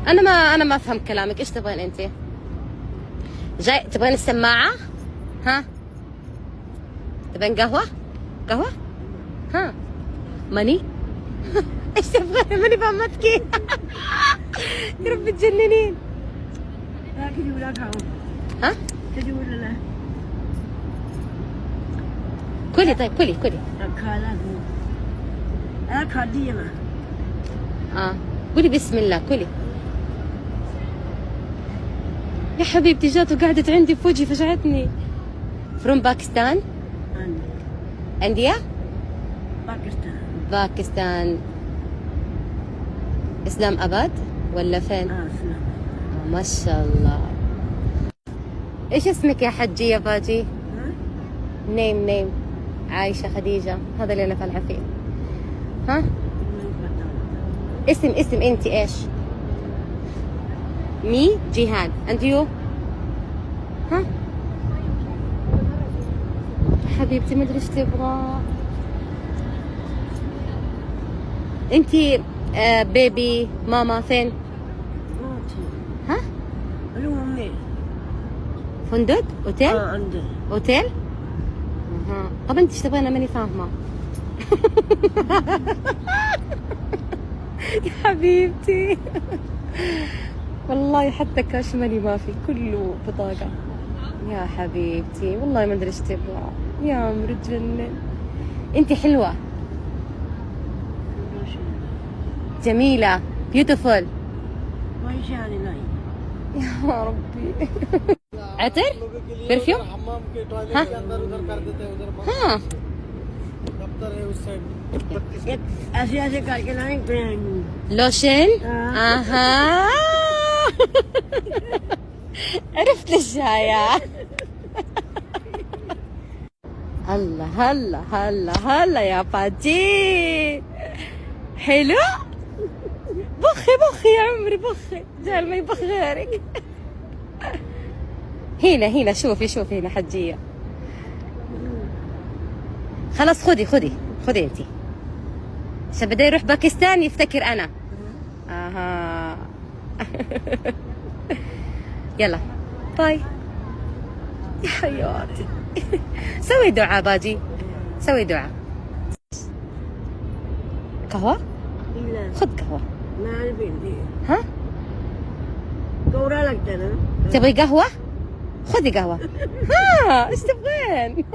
انا ما افهم كلامك. ايش تبغين انت؟ جاي تبغين السماعة؟ ها؟ تبغين قهوة؟ قهوة؟ ها؟ ماني؟ ايش تبغين؟ ماني فهمتك. يا رب تجننين. لا كذي ولا كاو. ها؟ كذي ولا لا؟ كلي طيب، كلي. كالا. أنا كادي ما. قولي بسم الله، كلي. يا حبيبتي جات وقعدت عندي في وجهي، فجعتني. فروم باكستان؟ انديا؟ باكستان. اسلام اباد ولا فين؟ اسلام. ما شاء الله. ايش اسمك يا حجية باجي؟ نيم. عايشة، خديجة، هذا اللي انا فالحة فيه. ها؟ اسم انت ايش؟ مي جيهان. اند يو؟ ها؟ حبيبتي ما ادري ايش تبغى. انت بيبي ماما فين؟ ها؟ فندق؟ اوتيل؟ عندي. اوتيل؟ طب انت ايش تبغين؟ ماني فاهمة. يا حبيبتي والله حتى كاش ماني ما في، كله بطاقة. يا حبيبتي والله ما ادري ايش تبغى. يا عمري تجنن. انت حلوة، جميلة، بيوتيفول. يا ربي. عطر؟ برفيوم؟ ها؟ ها؟ ऐसे करके लाएंगे पेन। لوشن؟ اها. عرفت الشاية. هلا يا باجي. حلو؟ بخي يا عمري، بخي. جال ما يبخ غيرك. هنا شوفي هنا حجية. خلاص خذي انتي، عشان بدي يروح باكستان يفتكر انا. اها. يلا باي يا حياتي. سوي دعاء باجي، سوي دعاء. قهوة؟ خذ قهوة. ها؟ كورا लगता है ना। تبغي قهوة؟ خذي قهوة. ها ايش تبغين؟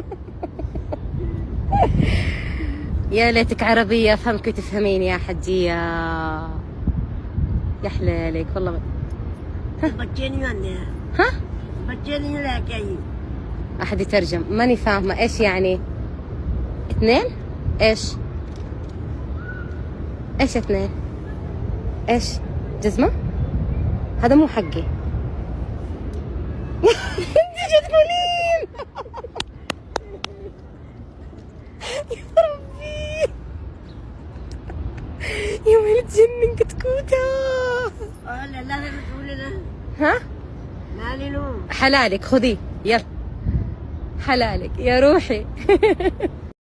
يا ليتك عربية افهمك وتفهميني يا حجية. يا حلالك والله. बच्चे नहीं आते हैं। ها؟ बच्चे नहीं लेके आई। احد يترجم، ماني فاهمة ايش يعني؟ 2؟ ايش 2؟ ايش؟ جزمة؟ هذا مو حقي. تيجي تقولين. يا ربي يا ولد جنن كتكوتة. لا تقول لنا. ها؟ مالي نوم. حلالك خذيه، يلا حلالك يا روحي.